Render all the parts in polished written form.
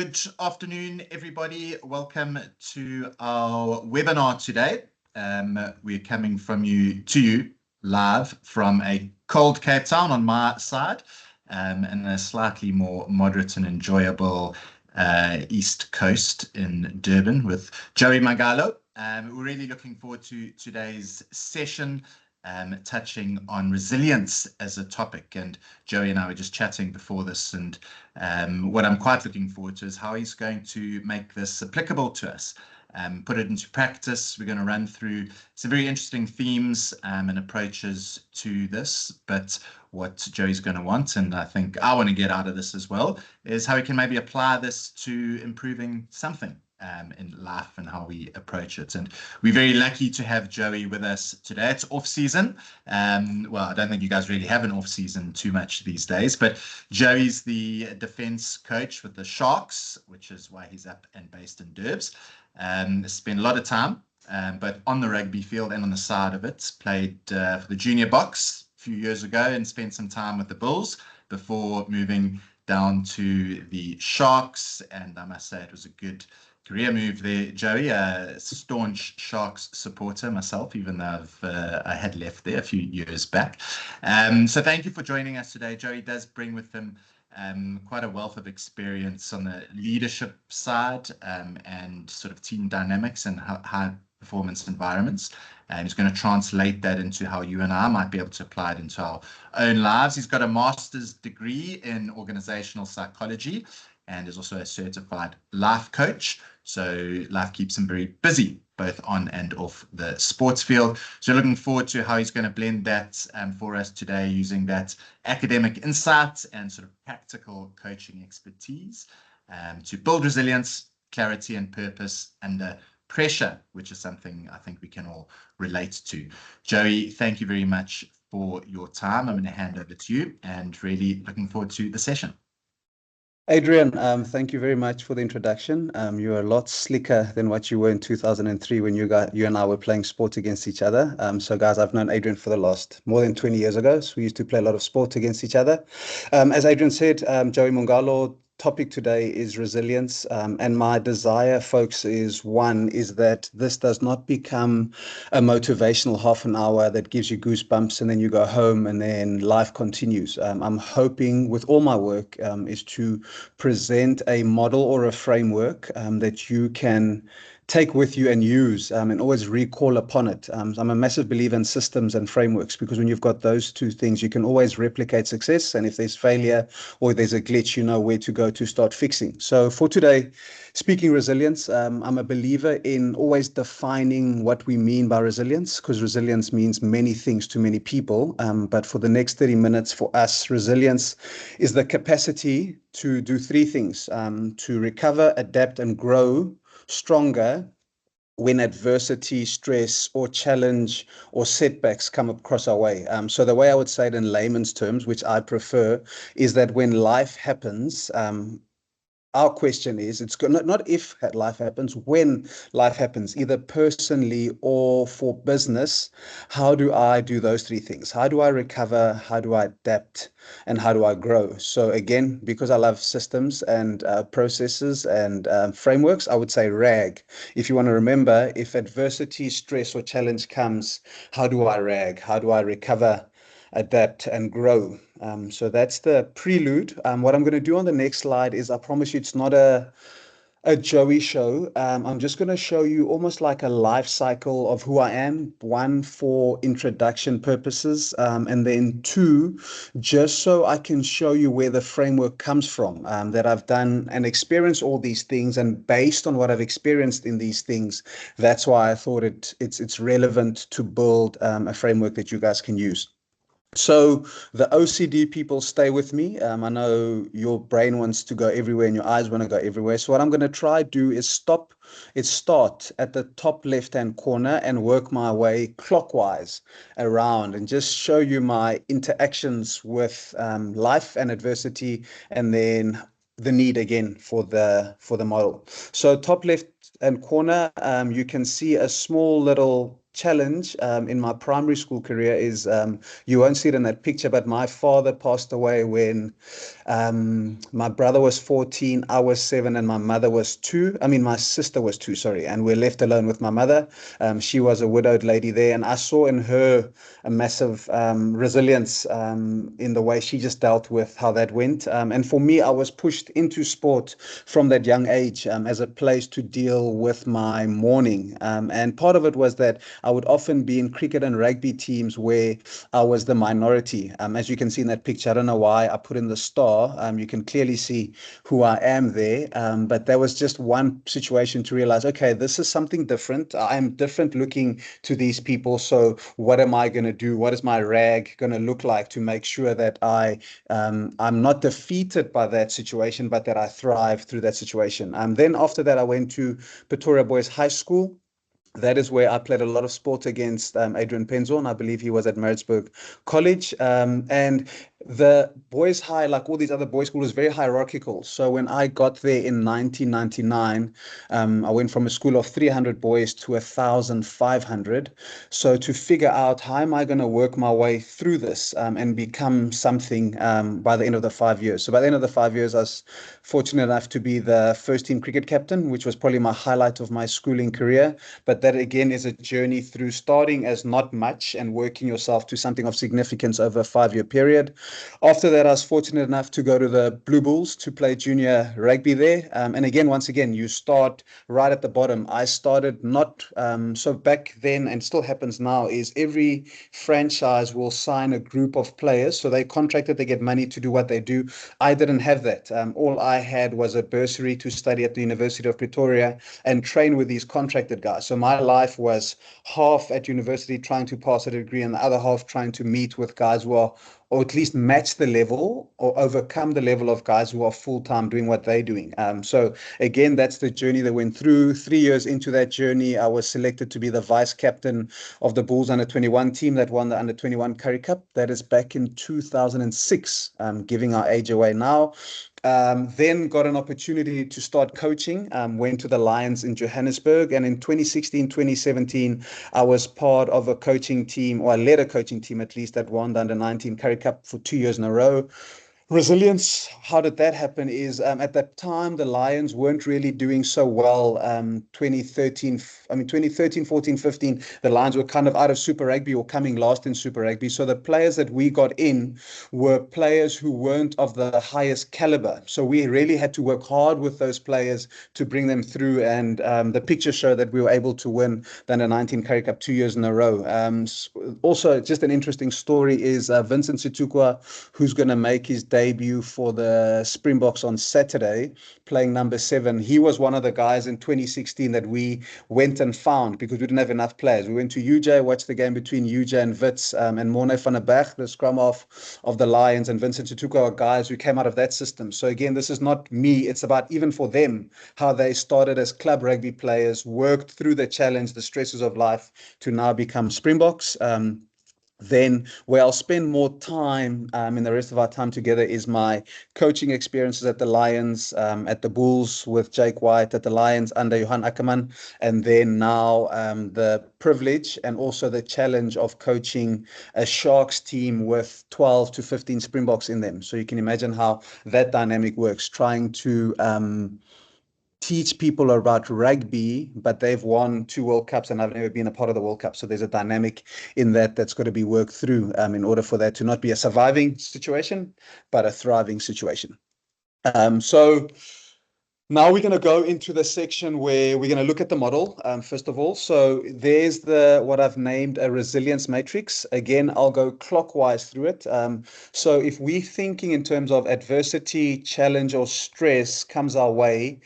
Good afternoon, everybody. Welcome to our webinar today. We're coming to you live from a cold Cape Town on my side, and a slightly more moderate and enjoyable East Coast in Durban with Joey Mongalo. We're really looking forward to today's session, touching on resilience as a topic. And Joey and I were just chatting before this, and what I'm quite looking forward to is how he's going to make this applicable to us, put it into practice. We're going to run through some very interesting themes and approaches to this, but what Joey's going to want, and I think I want to get out of this as well, is how we can maybe apply this to improving something in life and how we approach it. And we're very lucky to have Joey with us today. It's off season. Well, I don't think you guys really have an off season too much these days, but Joey's the defense coach with the Sharks, which is why he's up and based in Durbs. Spent a lot of time, but on the rugby field and on the side of it. Played for the junior box a few years ago and spent some time with the Bulls before moving down to the Sharks. And I must say it was a good career move there, Joey. A staunch Sharks supporter myself, even though I had left there a few years back. So thank you for joining us today. Joey does bring with him quite a wealth of experience on the leadership side and sort of team dynamics and high performance environments. And he's going to translate that into how you and I might be able to apply it into our own lives. He's got a master's degree in organizational psychology and is also a certified life coach. So life keeps him very busy, both on and off the sports field. So looking forward to how he's going to blend that for us today, using that academic insight and sort of practical coaching expertise to build resilience, clarity, and purpose under pressure, which is something I think we can all relate to. Joey, thank you very much for your time. I'm going to hand over to you and really looking forward to the session. Adrian, thank you very much for the introduction. You're a lot slicker than what you were in 2003 when you and I were playing sport against each other. So guys, I've known Adrian for the last more than 20 years ago. So we used to play a lot of sport against each other. As Adrian said, Joey Mongalo. Topic today is resilience, and my desire, folks, is that this does not become a motivational half an hour that gives you goosebumps and then you go home and then life continues. I'm hoping with all my work is to present a model or a framework that you can take with you and use and always recall upon it. I'm a massive believer in systems and frameworks, because when you've got those two things, you can always replicate success. And if there's failure or there's a glitch, you know where to go to start fixing. So for today, speaking resilience, I'm a believer in always defining what we mean by resilience, because resilience means many things to many people. But for the next 30 minutes for us, resilience is the capacity to do three things: to recover, adapt, and grow stronger when adversity, stress, or challenge or setbacks come across our way. So the way I would say it in layman's terms, which I prefer, is that when life happens, our question is, it's not if life happens, when life happens, either personally or for business, how do I do those three things? How do I recover? How do I adapt? And how do I grow? So again, because I love systems and processes and frameworks, I would say RAG. If you want to remember, if adversity, stress, or challenge comes, how do I RAG? How do I recover, adapt, and grow? So that's the prelude. What I'm going to do on the next slide is, I promise you, it's not a Joey show. I'm just going to show you almost like a life cycle of who I am. One, for introduction purposes, and then two, just so I can show you where the framework comes from, that I've done and experienced all these things. And based on what I've experienced in these things, that's why I thought it's relevant to build a framework that you guys can use. So the OCD people, stay with me. I know your brain wants to go everywhere and your eyes want to go everywhere. So what I'm going to try to do is start at the top left-hand corner and work my way clockwise around and just show you my interactions with life and adversity, and then the need again for the model. So top left and corner, you can see a small little challenge in my primary school career is you won't see it in that picture, but my father passed away when my brother was 14, I was 7, and my mother was 2. I mean, my sister was 2, sorry, and we're left alone with my mother. She was a widowed lady there, and I saw in her a massive resilience in the way she just dealt with how that went. And for me, I was pushed into sport from that young age as a place to deal with my mourning. And part of it was that I would often be in cricket and rugby teams where I was the minority. As you can see in that picture, I don't know why I put in the star. You can clearly see who I am there. But there was just one situation to realize, okay, this is something different. I'm different looking to these people. So what am I going to do? What is my rag going to look like to make sure that I'm not defeated by that situation, but that I thrive through that situation? Then after that, I went to Pretoria Boys High School. That is where I played a lot of sport against Adrian Penzorn. I believe he was at Maritzburg College. And the boys' high, like all these other boys' schools, was very hierarchical. So when I got there in 1999, I went from a school of 300 boys to 1,500. So to figure out how am I going to work my way through this and become something by the end of the 5 years. So by the end of the 5 years, I was fortunate enough to be the first team cricket captain, which was probably my highlight of my schooling career. But that again is a journey through starting as not much and working yourself to something of significance over a 5 year period. After that, I was fortunate enough to go to the Blue Bulls to play junior rugby there. And again, once again, you start right at the bottom. I started not, so back then, and still happens now, is every franchise will sign a group of players. So they contracted, they get money to do what they do. I didn't have that. All I had was a bursary to study at the University of Pretoria and train with these contracted guys. So my life was half at university trying to pass a degree and the other half trying to meet with guys who are, or at least match the level or overcome the level of guys who are full-time doing what they're doing. So again, that's the journey that went through. 3 years into that journey, I was selected to be the vice captain of the Bulls under-21 team that won the under-21 Currie Cup. That is back in 2006, giving our age away now. Then got an opportunity to start coaching, went to the Lions in Johannesburg. And in 2016, 2017, I was part of a coaching team, or I led a coaching team at least, that won the under-19 Currie Cup for 2 years in a row. Resilience, how did that happen is at that time, the Lions weren't really doing so well. 2013, 14, 15, the Lions were kind of out of Super Rugby or coming last in Super Rugby. So the players that we got in were players who weren't of the highest caliber. So we really had to work hard with those players to bring them through. And the pictures show that we were able to win the under-19 Currie Cup 2 years in a row. Also, just an interesting story is Vincent Situkwa, who's going to make his debut for the Springboks on Saturday, playing number 7. He was one of the guys in 2016 that we went and found because we didn't have enough players. We went to UJ, watched the game between UJ and Wits, and Morne van der Berg, the scrum half of the Lions, and Vincent Tutuka are guys who came out of that system. So again, this is not me. It's about even for them, how they started as club rugby players, worked through the challenge, the stresses of life to now become Springboks. Then where I'll spend more time in the rest of our time together is my coaching experiences at the Lions, at the Bulls with Jake White, at the Lions under Johan Ackerman, and then now the privilege and also the challenge of coaching a Sharks team with 12 to 15 Springboks in them. So you can imagine how that dynamic works, trying to teach people about rugby, but they've won 2 World Cups and I've never been a part of the World Cup. So there's a dynamic in that that's got to be worked through in order for that to not be a surviving situation, but a thriving situation. So now we're going to go into the section where we're going to look at the model, first of all. So there's what I've named a resilience matrix. Again, I'll go clockwise through it. So if we're thinking in terms of adversity, challenge, or stress comes our way,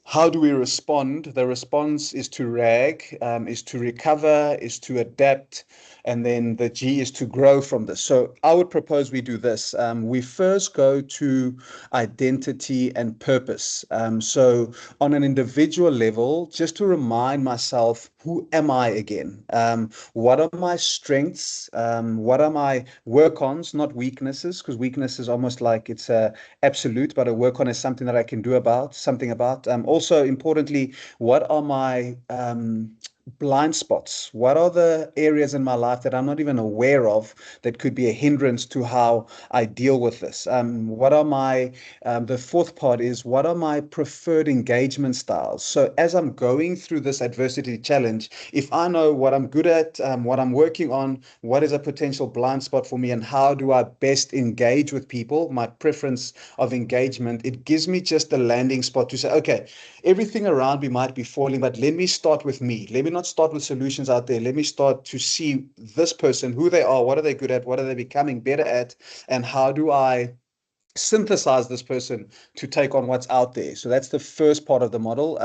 how do we respond? The response is to rag, is to recover, is to adapt, and then the G is to grow from this. So I would propose we do this. We first go to identity and purpose. So on an individual level, just to remind myself, who am I again? What are my strengths? What are my work-ons, not weaknesses, because weakness is almost like it's a absolute, but a work-on is something that I can do something about. Also, importantly, what are my blind spots? What are the areas in my life that I'm not even aware of that could be a hindrance to how I deal with this? What are my, the fourth part is, what are my preferred engagement styles? So as I'm going through this adversity challenge, if I know what I'm good at, what I'm working on, what is a potential blind spot for me, and how do I best engage with people, my preference of engagement, it gives me just a landing spot to say, okay, everything around me might be falling, but let me start with me. Let me not start with solutions out there. Let me start to see this person, who they are, what are they good at, what are they becoming better at, and how do I synthesize this person to take on what's out there. So that's the first part of the model.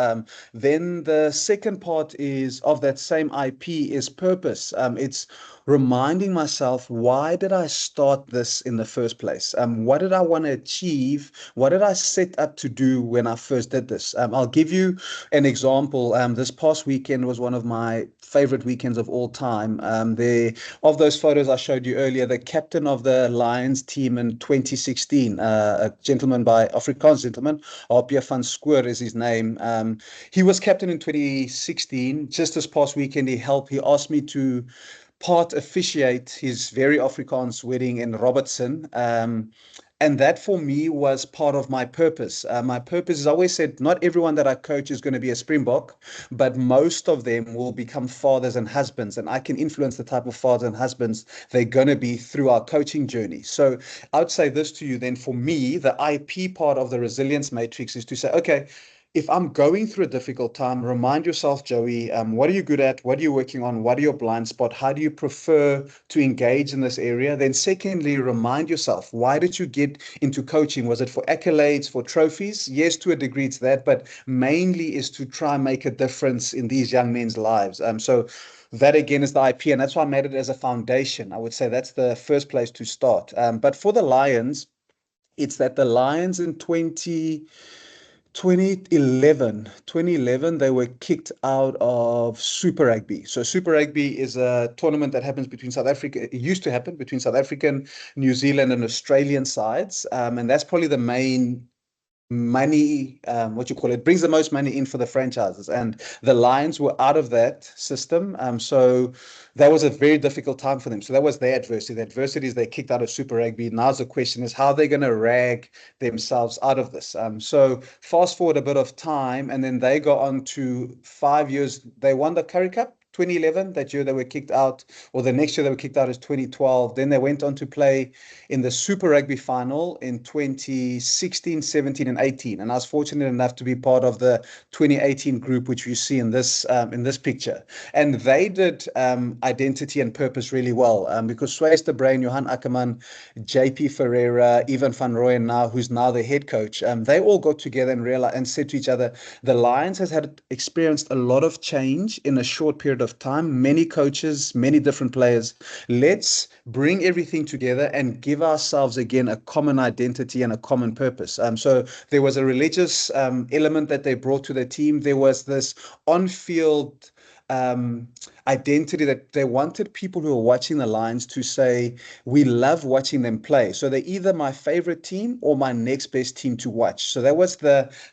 Then the second part is of that same IP is purpose. It's reminding myself, why did I start this in the first place? What did I want to achieve? What did I set up to do when I first did this? I'll give you an example. This past weekend was one of my favorite weekends of all time. Of those photos I showed you earlier, the captain of the Lions team in 2016, a gentleman by Afrikaans gentleman, Apia van Schoor is his name. He was captain in 2016. Just this past weekend, he asked me to part officiate his very Afrikaans wedding in Robertson. And that for me was part of my purpose. My purpose is, I always said, not everyone that I coach is going to be a Springbok, but most of them will become fathers and husbands. And I can influence the type of fathers and husbands they're going to be through our coaching journey. So I would say this to you then, for me, the IP part of the resilience matrix is to say, okay, if I'm going through a difficult time, remind yourself, Joey, what are you good at? What are you working on? What are your blind spots? How do you prefer to engage in this area? Then secondly, remind yourself, why did you get into coaching? Was it for accolades, for trophies? Yes, to a degree it's that, but mainly is to try and make a difference in these young men's lives. So that again is the IP, and that's why I made it as a foundation. I would say that's the first place to start. But for the Lions, it's that the Lions in 2011, they were kicked out of Super Rugby. So Super Rugby is a tournament that happens between South Africa. It used to happen between South African, New Zealand, and Australian sides. And that's probably the main money, what you call it, brings the most money in for the franchises. And the Lions were out of that system. So that was a very difficult time for them. So that was their adversity. The adversity is they kicked out of Super Rugby. Now the question is, how are they going to rag themselves out of this? So fast forward a bit of time, and then they go on to 5 years. They won the Currie Cup. 2011, that year they were kicked out, or the next year they were kicked out is 2012. Then they went on to play in the Super Rugby final in 2016, 17, and 18. And I was fortunate enough to be part of the 2018 group, which you see in this picture. And they did identity and purpose really well, because Swayze de Bruin, Johan Ackerman, JP Ferreira, Ivan van Rooyen now, who's now the head coach, they all got together and realized and said to each other, the Lions has had experienced a lot of change in a short period of time, many coaches, many different players. Let's bring everything together and give ourselves again a common identity and a common purpose. So there was a religious element that they brought to the team. There was this on-field identity that they wanted people who are watching the Lions to say, we love watching them play. So they're either my favorite team or my next best team to watch. So that was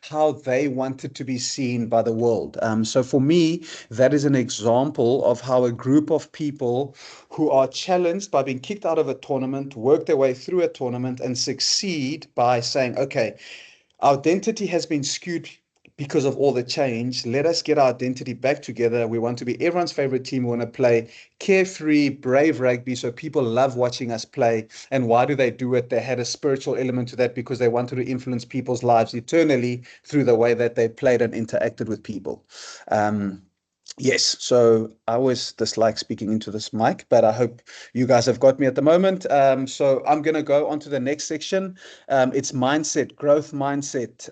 how they wanted to be seen by the world. So for me, that is an example of how a group of people who are challenged by being kicked out of a tournament, work their way through a tournament and succeed by saying, okay, our identity has been skewed because of all the change. Let us get our identity back together. We want to be everyone's favorite team. We want to play carefree, brave rugby so people love watching us play. And why do they do it? They had a spiritual element to that because they wanted to influence people's lives eternally through the way that they played and interacted with people. Yes, so I always dislike speaking into this mic, but I hope you guys have got me at the moment. So I'm going to go on to the next section. It's mindset, growth mindset.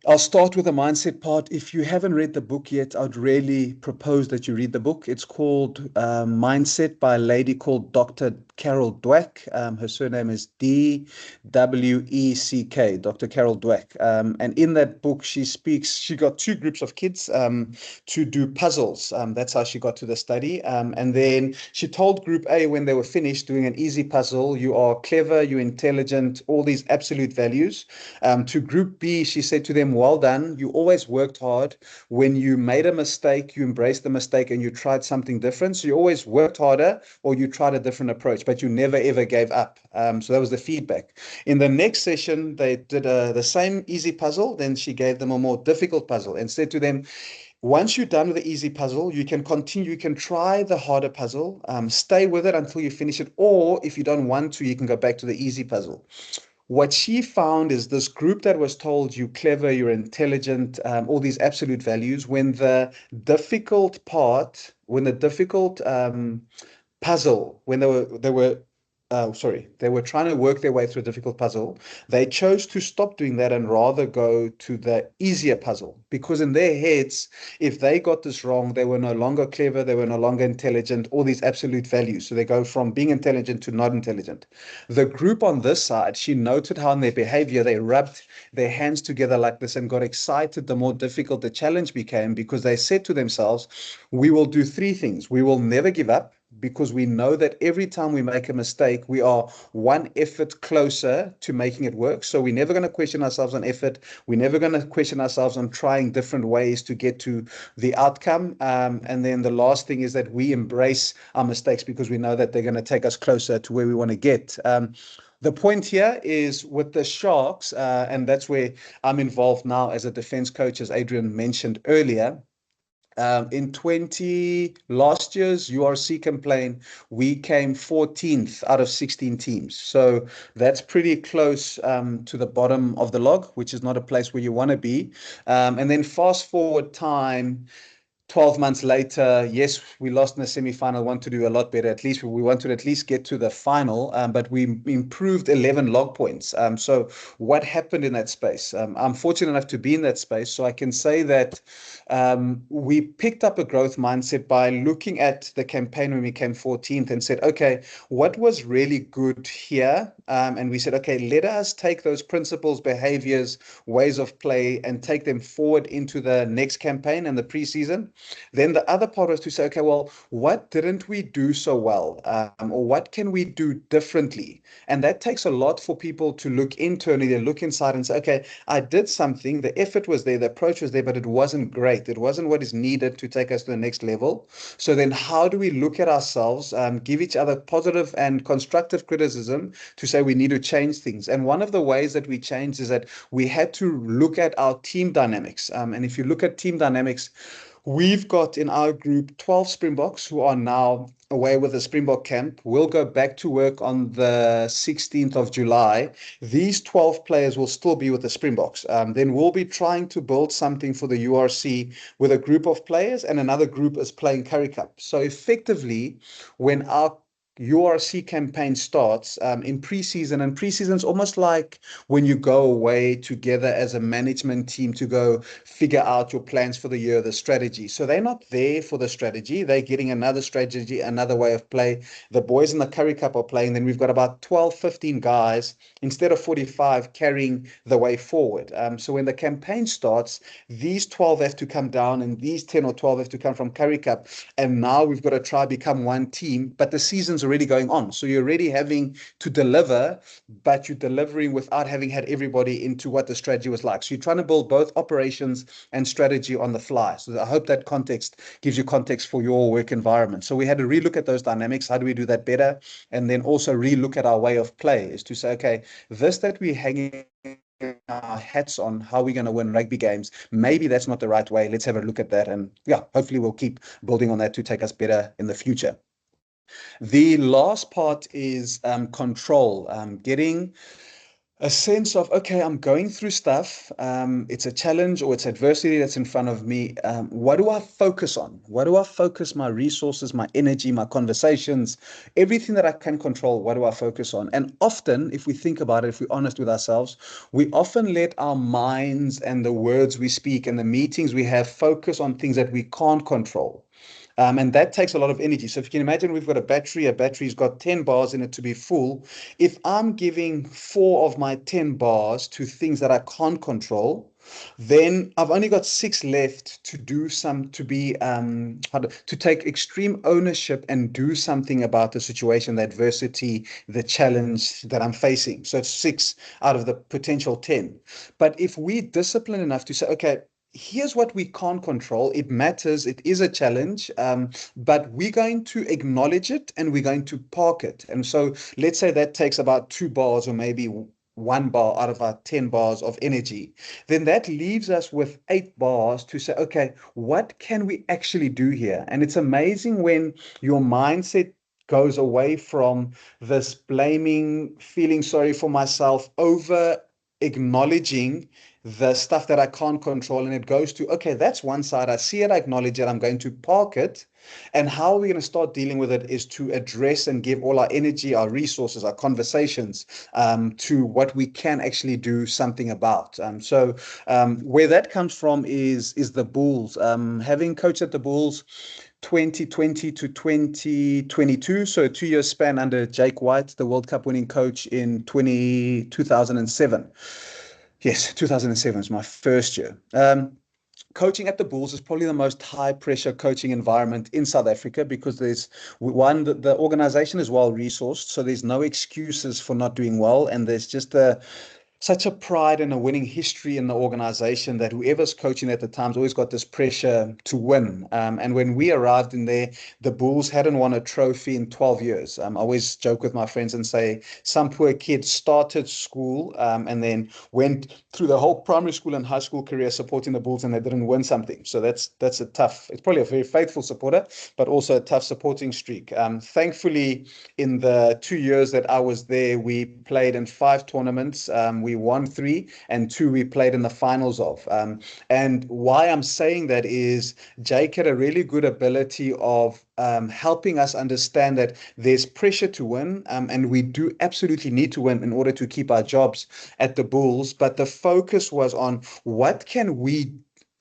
I'll start with the mindset part. If you haven't read the book yet, I'd really propose that you read the book. It's called Mindset by a lady called Dr. Carol Dweck. Her surname is D-W-E-C-K, Dr. Carol Dweck. And in that book, she got two groups of kids to do puzzles. That's how she got to the study. And then she told group A, when they were finished doing an easy puzzle, you are clever, you're intelligent, all these absolute values. To group B, she said to them, well done. You always worked hard. When you made a mistake, you embraced the mistake and you tried something different. So you always worked harder or you tried a different approach, but you never ever gave up. So that was the feedback. In the next session, they did the same easy puzzle. Then she gave them a more difficult puzzle and said to them, once you're done with the easy puzzle, you can continue, you can try the harder puzzle, stay with it until you finish it. Or if you don't want to, you can go back to the easy puzzle. What she found is this group that was told you're clever, you're intelligent, all these absolute values, when the difficult part, when the difficult puzzle, when they were trying to work their way through a difficult puzzle. They chose to stop doing that and rather go to the easier puzzle, because in their heads, if they got this wrong, they were no longer clever, they were no longer intelligent, all these absolute values. So they go from being intelligent to not intelligent. The group on this side, she noted how in their behavior, they rubbed their hands together like this and got excited the more difficult the challenge became, because they said to themselves, we will do three things. We will never give up, because we know that every time we make a mistake, we are one effort closer to making it work. So we're never going to question ourselves on effort. We're never going to question ourselves on trying different ways to get to the outcome. And then the last thing is that we embrace our mistakes, because we know that they're going to take us closer to where we want to get. The point here is with the Sharks, and that's where I'm involved now as a defense coach, as Adrian mentioned earlier. In last year's URC campaign, we came 14th out of 16 teams. So that's pretty close to the bottom of the log, which is not a place where you want to be. And then fast forward time, 12 months later, yes, we lost in the semi-final, want to do a lot better. At least we want to at least get to the final, but we improved 11 log points. So what happened in that space? I'm fortunate enough to be in that space, so I can say that we picked up a growth mindset by looking at the campaign when we came 14th and said, okay, what was really good here? And we said, okay, let us take those principles, behaviors, ways of play, and take them forward into the next campaign and the preseason. Then the other part was to say, okay, well, what didn't we do so well? Or what can we do differently? And that takes a lot for people to look internally, they look inside and say, okay, I did something, the effort was there, the approach was there, but it wasn't great. It wasn't what is needed to take us to the next level. So then how do we look at ourselves, give each other positive and constructive criticism to say we need to change things? And one of the ways that we changed is that we had to look at our team dynamics. And if you look at team dynamics, we've got in our group 12 Springboks who are now away with the Springbok camp. We'll go back to work on the 16th of July. These 12 players will still be with the Springboks. Then we'll be trying to build something for the URC with a group of players, and another group is playing Currie Cup. So effectively, when our URC campaign starts in preseason, and preseason is almost like when you go away together as a management team to go figure out your plans for the year, the strategy. So they're not there for the strategy, they're getting another strategy, another way of play. The boys in the Currie Cup are playing, then we've got about 12-15 guys instead of 45 carrying the way forward. So when the campaign starts, these 12 have to come down and these 10 or 12 have to come from Currie Cup, and now we've got to try become one team, but the season's already going on. So you're already having to deliver, but you're delivering without having had everybody into what the strategy was like. So you're trying to build both operations and strategy on the fly. So I hope that context gives you context for your work environment. So we had to relook at those dynamics. How do we do that better? And then also relook at our way of play, is to say, okay, this that we're hanging our hats on, how we're going to win rugby games, maybe that's not the right way. Let's have a look at that. And yeah, hopefully we'll keep building on that to take us better in the future. The last part is control, getting a sense of, okay, I'm going through stuff. It's a challenge or it's adversity that's in front of me. What do I focus on? What do I focus my resources, my energy, my conversations, everything that I can control? What do I focus on? And often, if we think about it, if we're honest with ourselves, we often let our minds and the words we speak and the meetings we have focus on things that we can't control. And that takes a lot of energy. So if you can imagine, we've got a battery's got 10 bars in it to be full. If I'm giving 4 of my 10 bars to things that I can't control, Then I've only got 6 left to do to take extreme ownership and do something about the situation, the adversity, the challenge that I'm facing. So it's 6 out of the potential 10. But if we discipline enough to say, okay, here's what we can't control. It matters. It is a challenge, but we're going to acknowledge it and we're going to park it. And so let's say that takes about 2 bars or maybe 1 bar out of our 10 bars of energy. Then that leaves us with 8 bars to say, okay, what can we actually do here? And it's amazing when your mindset goes away from this blaming, feeling sorry for myself, over acknowledging the stuff that I can't control. And it goes to, okay, that's one side. I see it, I acknowledge it, I'm going to park it. And how we're going to start dealing with it is to address and give all our energy, our resources, our conversations to what we can actually do something about. So where that comes from is the Bulls. Having coached at the Bulls 2020 to 2022, so a 2-year span under Jake White, the World Cup winning coach in 2007. Yes, 2007 was my first year. Coaching at the Bulls is probably the most high pressure coaching environment in South Africa, because there's one, the organization is well resourced, so there's no excuses for not doing well, and there's just such a pride and a winning history in the organization that whoever's coaching at the time's always got this pressure to win. And when we arrived in there, the Bulls hadn't won a trophy in 12 years. I always joke with my friends and say some poor kid started school and then went through the whole primary school and high school career supporting the Bulls, and they didn't win something. So that's a tough, it's probably a very faithful supporter, but also a tough supporting streak. Thankfully, in the 2 years that I was there, we played in 5 tournaments. We won 3, and 2 we played in the finals of. And why I'm saying that is Jake had a really good ability of helping us understand that there's pressure to win, and we do absolutely need to win in order to keep our jobs at the Bulls. But the focus was on what can we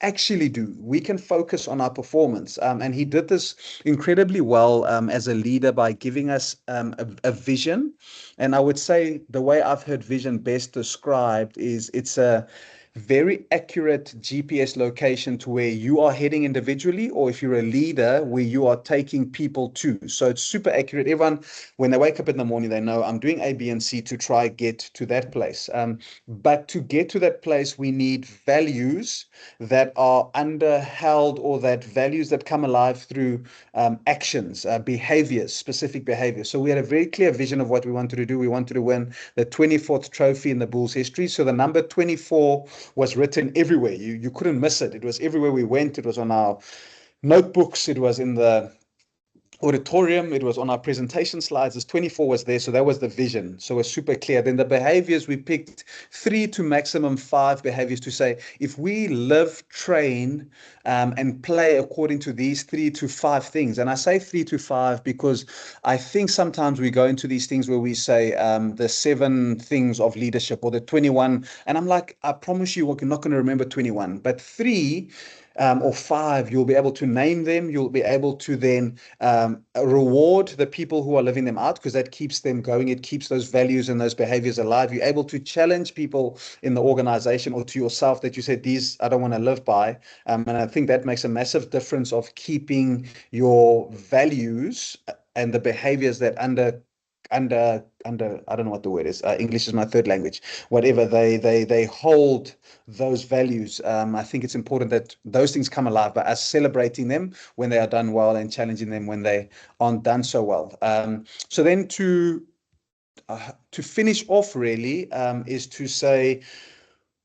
actually do. We can focus on our performance. And he did this incredibly well as a leader by giving us a vision. And I would say the way I've heard vision best described is it's a very accurate GPS location to where you are heading individually, or if you're a leader, where you are taking people to. So it's super accurate. Everyone, when they wake up in the morning, they know I'm doing A, B, and C to try get to that place. But to get to that place, we need values that are underheld, or that values that come alive through actions, behaviors, specific behaviors. So we had a very clear vision of what we wanted to do. We wanted to win the 24th trophy in the Bulls history. So the number 24 was written everywhere. You couldn't miss it. It was everywhere we went. It was on our notebooks. It was in the auditorium. It was on our presentation slides. This 24 was there. So that was the vision. So it was super clear. Then the behaviors, we picked 3 to maximum 5 behaviors to say, if we live, train, and play according to these 3 to 5 things. And I say 3 to 5 because I think sometimes we go into these things where we say the 7 things of leadership, or the 21. And I'm like, I promise you, we're not going to remember 21, but 3 or 5, you'll be able to name them. You'll be able to then reward the people who are living them out, because that keeps them going. It keeps those values and those behaviors alive. You're able to challenge people in the organization, or to yourself, that you said, these I don't want to live by. And I think that makes a massive difference of keeping your values and the behaviors that under I don't know what the word is. English is my 3rd language. Whatever they hold those values. I think it's important that those things come alive by us celebrating them when they are done well, and challenging them when they aren't done so well. So then to finish off really is to say,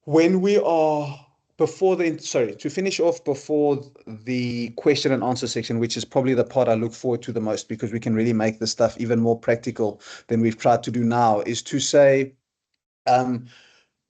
when we are to finish off before the question and answer section, which is probably the part I look forward to the most, because we can really make this stuff even more practical than we've tried to do now, is to say,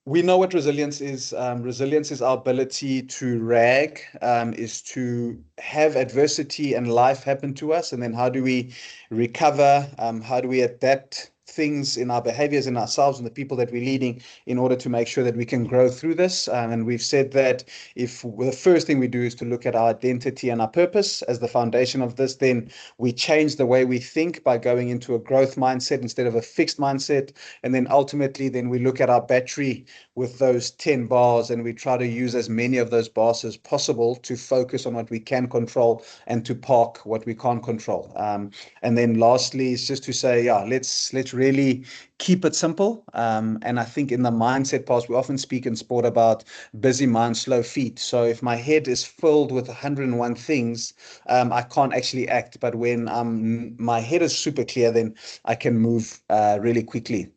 we know what resilience is. Resilience is our ability to rag, is to have adversity and life happen to us. And then how do we recover? How do we adapt things in our behaviors, in ourselves, and the people that we're leading in order to make sure that we can grow through this. And we've said that if the first thing we do is to look at our identity and our purpose as the foundation of this, then we change the way we think by going into a growth mindset instead of a fixed mindset. And then ultimately, then we look at our battery with those 10 bars, and we try to use as many of those bars as possible to focus on what we can control and to park what we can't control. And then lastly is just to say, yeah, let's really keep it simple. And I think in the mindset part, we often speak in sport about busy mind, slow feet. So if my head is filled with 101 things, I can't actually act. But when my head is super clear, then I can move really quickly.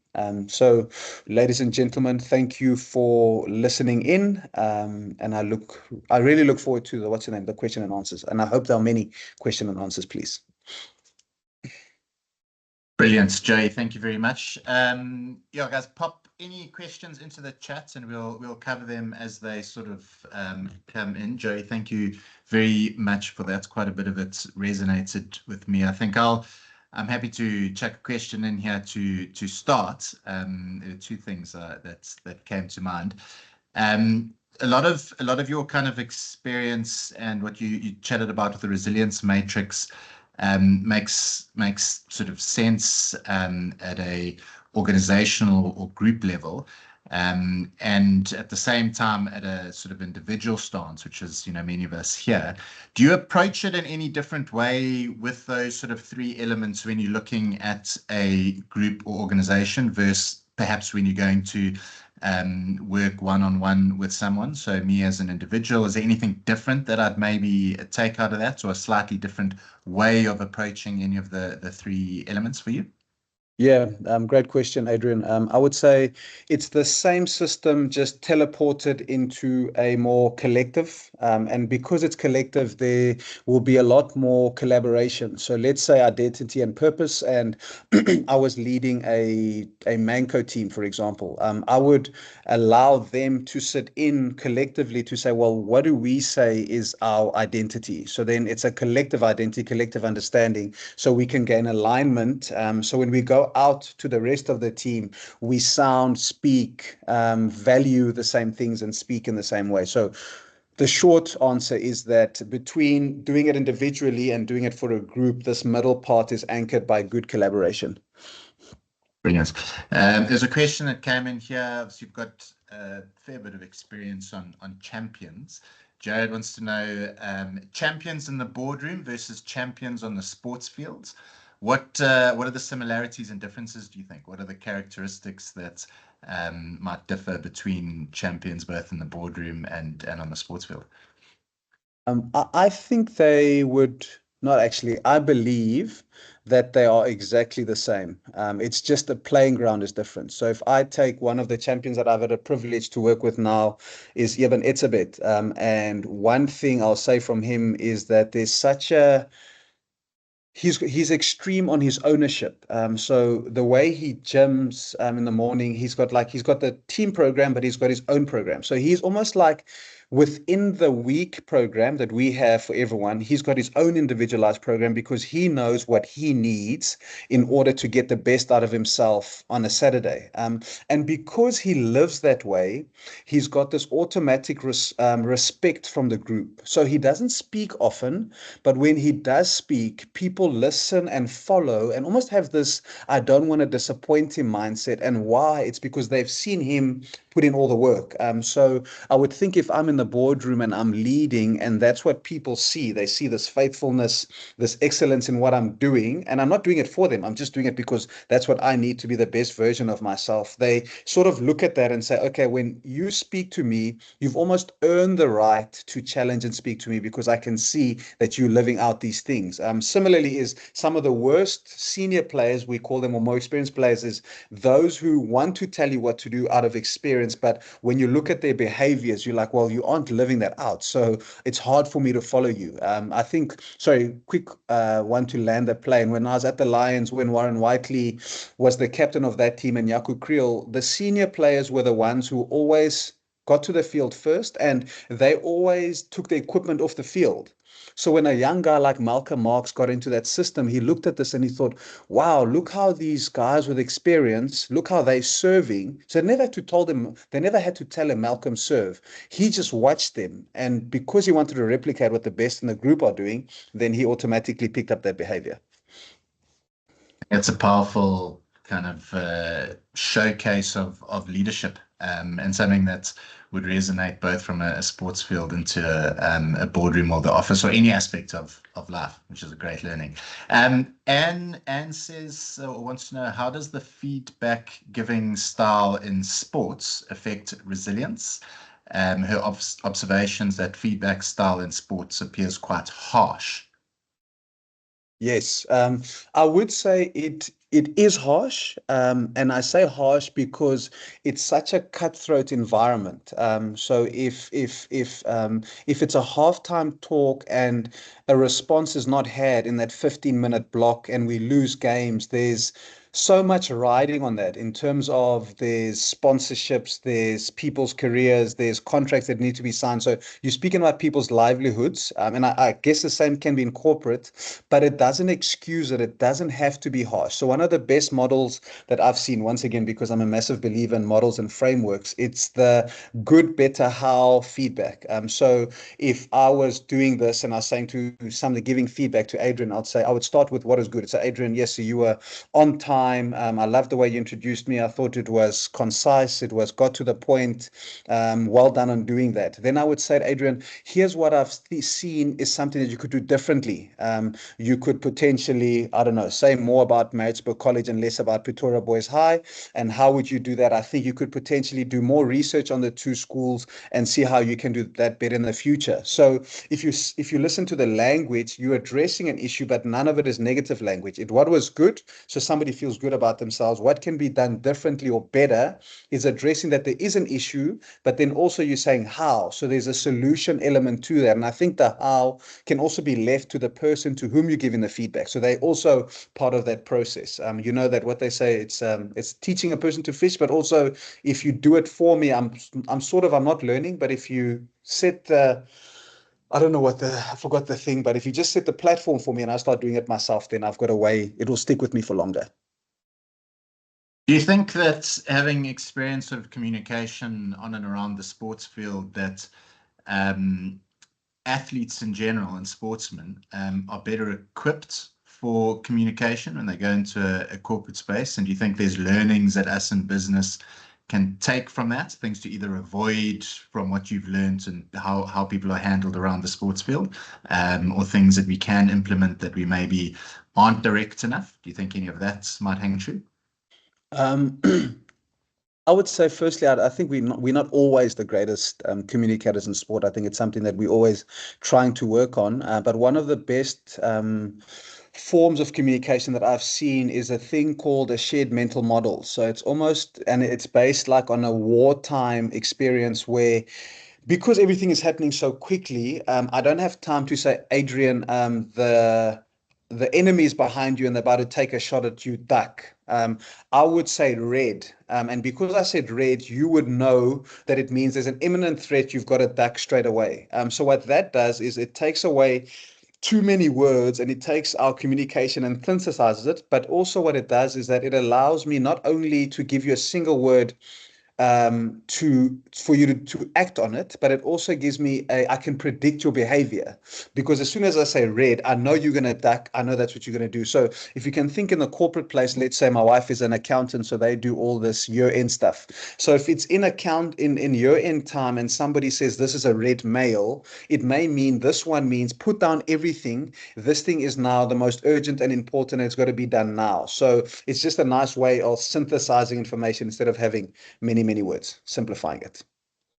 So, ladies and gentlemen, thank you for listening in. And I really look forward to the question and answers. And I hope there are many question and answers, please. Brilliant, Joey. Thank you very much. Yeah, guys, pop any questions into the chat, and we'll cover them as they sort of come in. Joey, thank you very much for that. Quite a bit of it resonated with me. I think I'm happy to chuck a question in here to start. There are two things that came to mind. A lot of your kind of experience and what you chatted about with the resilience matrix makes sort of sense at a organizational or group level, and at the same time at a sort of individual stance, which is, you know, many of us here. Do you approach it in any different way with those sort of three elements when you're looking at a group or organization versus perhaps when you're going to work one-on-one with someone? So me as an individual, is there anything different that I'd maybe take out of that, or a slightly different way of approaching any of the three elements for you? Yeah, great question, Adrian. I would say it's the same system, just teleported into a more collective. And because it's collective, there will be a lot more collaboration. So let's say identity and purpose, and I was leading a Manco team, for example. I would allow them to sit in collectively to say, well, what do we say is our identity? So then it's a collective identity, collective understanding, so we can gain alignment. So when we go out to the rest of the team, we sound, speak, value the same things and speak in the same way. So the short answer is that between doing it individually and doing it for a group, this middle part is anchored by good collaboration. Brilliant. There's a question that came in here. So you've got a fair bit of experience on champions. Jared wants to know champions in the boardroom versus champions on the sports fields. What are the similarities and differences, do you think? What are the characteristics that might differ between champions both in the boardroom and on the sports field? I think they would not actually. I believe that they are exactly the same. It's just the playing ground is different. So if I take one of the champions that I've had a privilege to work with now is Eben Etzebeth. And one thing I'll say from him is that there's such a he's extreme on his ownership. So the way he gyms in the morning, he's got the team program, but he's got his own program. So he's almost like within the week program that we have for everyone, he's got his own individualized program because he knows what he needs in order to get the best out of himself on a Saturday. And because he lives that way, he's got this automatic respect from the group. So he doesn't speak often, but when he does speak, people listen and follow and almost have this I don't want to disappoint him mindset. And why? It's because they've seen him put in all the work. So I would think if I'm in the boardroom and I'm leading, and that's what people see, they see this faithfulness, this excellence in what I'm doing, and I'm not doing it for them. I'm just doing it because that's what I need to be the best version of myself. They sort of look at that and say, okay, when you speak to me, you've almost earned the right to challenge and speak to me because I can see that you're living out these things. Similarly, is some of the worst senior players, we call them, or more experienced players, is those who want to tell you what to do out of experience. But when you look at their behaviors, you're like, well, you aren't living that out. So it's hard for me to follow you. I think, sorry, quick one to land the plane. When I was at the Lions, when Warren Whiteley was the captain of that team and Yaku Kriel, the senior players were the ones who always got to the field first, and they always took the equipment off the field. So when a young guy like Malcolm Marx got into that system, he looked at this and he thought, wow, look how these guys with experience, look how they're serving. So they never had to tell him Malcolm serve. He just watched them. And because he wanted to replicate what the best in the group are doing, then he automatically picked up that behavior. It's a powerful kind of showcase of leadership, and something that would resonate both from a sports field into a boardroom or the office or any aspect of life, which is a great learning. Anne says, or wants to know, how does the feedback giving style in sports affect resilience? Her observations that feedback style in sports appears quite harsh. Yes, I would say it is harsh, and I say harsh because it's such a cutthroat environment. So if it's a halftime talk and a response is not had in that 15-minute block and we lose games, there's so much riding on that in terms of there's sponsorships, there's people's careers, there's contracts that need to be signed. So you're speaking about people's livelihoods, and I guess the same can be in corporate, but it doesn't excuse it. It doesn't have to be harsh. So one of the best models that I've seen, once again, because I'm a massive believer in models and frameworks, it's the good, better, how feedback. So if I was doing this and I was saying to somebody, giving feedback to Adrian, I would start with what is good. So Adrian, yes, so you were on time. I loved the way you introduced me. I thought it was concise. It was got to the point. Well done on doing that. Then I would say, Adrian, here's what I've seen is something that you could do differently. You could potentially, I don't know, say more about Maritzburg College and less about Pretoria Boys High. And how would you do that? I think you could potentially do more research on the two schools and see how you can do that better in the future. So if you listen to the language, you're addressing an issue, but none of it is negative language. What was good, so somebody feels good about themselves. What can be done differently or better is addressing that there is an issue, but then also you're saying how. So there's a solution element to that. And I think the how can also be left to the person to whom you're giving the feedback. So they also part of that process. You know that what they say, it's teaching a person to fish, but also if you do it for me, I'm not learning, but if you set the I don't know I forgot the thing, but if you just set the platform for me and I start doing it myself, then I've got a way, it will stick with me for longer. Do you think that having experience of communication on and around the sports field, that athletes in general and sportsmen are better equipped for communication when they go into a corporate space? And do you think there's learnings that us in business can take from that, things to either avoid from what you've learned and how people are handled around the sports field, or things that we can implement that we maybe aren't direct enough? Do you think any of that might hang true? Um, I would say, firstly, I think we're not always the greatest communicators in sport. I think it's something that we're always trying to work on. But one of the best forms of communication that I've seen is a thing called a shared mental model. So it's based like on a wartime experience where, because everything is happening so quickly, I don't have time to say, Adrian, the enemy is behind you and they're about to take a shot at you, duck. I would say red. And because I said red, you would know that it means there's an imminent threat. You've got to duck straight away. So what that does is it takes away too many words and it takes our communication and synthesizes it. But also what it does is that it allows me not only to give you a single word for you to act on it, but it also gives me I can predict your behavior, because as soon as I say red, I know you're going to duck. I know that's what you're going to do. So if you can think in the corporate place, let's say my wife is an accountant, so they do all this year-end stuff. So if it's in year-end time and somebody says this is a red mail, it may mean this one means put down everything. This thing is now the most urgent and important, and it's got to be done now. So it's just a nice way of synthesizing information instead of having many words, simplifying it.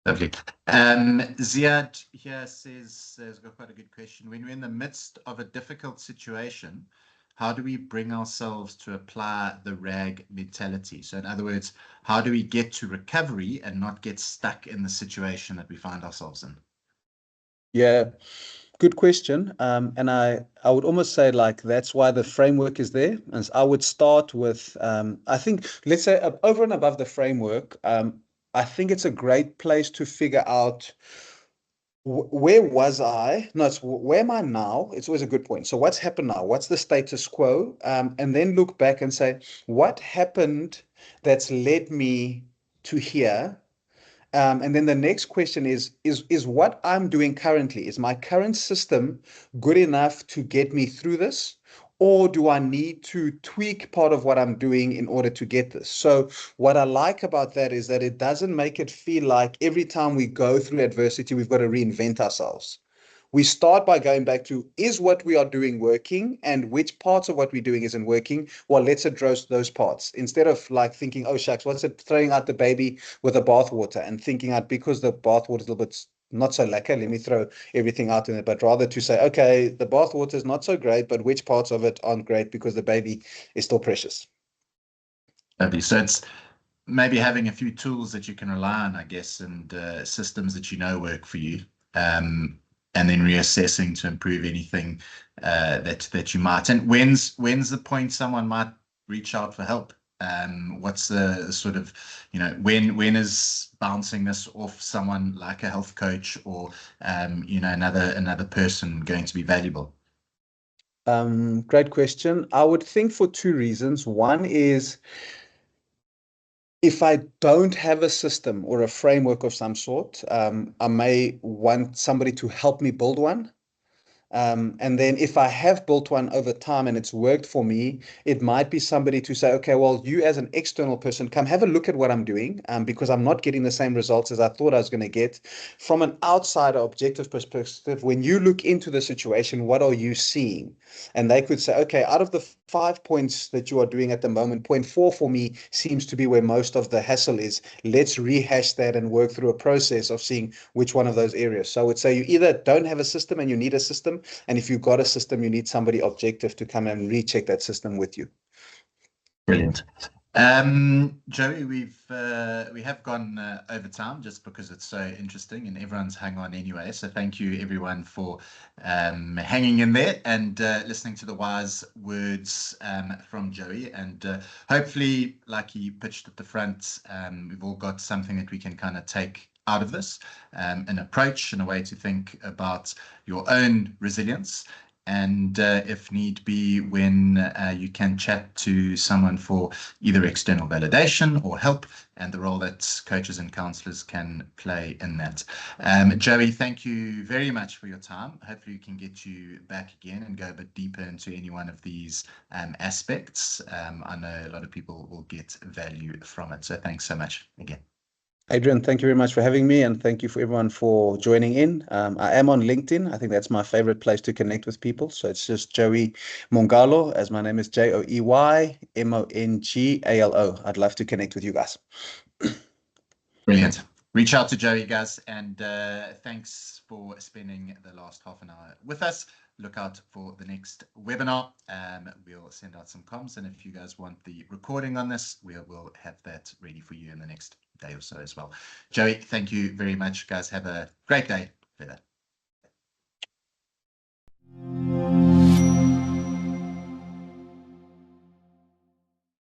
Lovely. Ziad here says, has got quite a good question. When we're in the midst of a difficult situation, how do we bring ourselves to apply the RAG mentality? So in other words, how do we get to recovery and not get stuck in the situation that we find ourselves in? Yeah, good question. And I would almost say like that's why the framework is there. And I would start with I think, let's say over and above the framework, I think it's a great place to figure out Where was I? No, it's where am I now? It's always a good point. So what's happened now? What's the status quo? And then look back and say, what happened that's led me to here? And then the next question is what I'm doing currently, is my current system good enough to get me through this? Or do I need to tweak part of what I'm doing in order to get this? So what I like about that is that it doesn't make it feel like every time we go through adversity, we've got to reinvent ourselves. We start by going back to, is what we are doing working, and which parts of what we're doing isn't working? Well, let's address those parts instead of like thinking, oh shucks, what's it, throwing out the baby with the bathwater, and thinking out, because the bathwater is a little bit not so lekker, let me throw everything out in it. But rather to say, okay, the bathwater is not so great, but which parts of it aren't great because the baby is still precious. Lovely. So it's maybe having a few tools that you can rely on, I guess, and systems that you know work for you, and then reassessing to improve anything that you might. And when's the point someone might reach out for help? What's the sort of, when is bouncing this off someone like a health coach or another person going to be valuable? Great question. I would think for two reasons. One is, if I don't have a system or a framework of some sort, I may want somebody to help me build one. And then if I have built one over time and it's worked for me, it might be somebody to say, okay, well, you as an external person, come have a look at what I'm doing, because I'm not getting the same results as I thought I was going to get. From an outsider objective perspective, when you look into the situation, what are you seeing? And they could say, okay, out of the 5 points that you are doing at the moment, point 4 for me seems to be where most of the hassle is. Let's rehash that and work through a process of seeing which one of those areas. So I would say you either don't have a system and you need a system, and if you've got a system, you need somebody objective to come and recheck that system with you. Brilliant. Joey, we have gone over time just because it's so interesting and everyone's hung on anyway. So thank you everyone for hanging in there and listening to the wise words from Joey. And hopefully, like he pitched at the front, we've all got something that we can kind of take out of this, an approach and a way to think about your own resilience. And if need be, when you can chat to someone for either external validation or help, and the role that coaches and counselors can play in that. Joey, thank you very much for your time. Hopefully we can get you back again and go a bit deeper into any one of these aspects. I know a lot of people will get value from it. So thanks so much again. Adrian, thank you very much for having me, and thank you for everyone for joining in. I am on LinkedIn. I think that's my favorite place to connect with people. So it's just Joey Mongalo, as my name is JoeyMongalo. I'd love to connect with you guys. Brilliant. Reach out to Joey, guys, and thanks for spending the last half an hour with us. Look out for the next webinar. We'll send out some comms, and if you guys want the recording on this, we'll have that ready for you in the next day or so as well. Joey, thank you very much, guys. Have a great day. Further.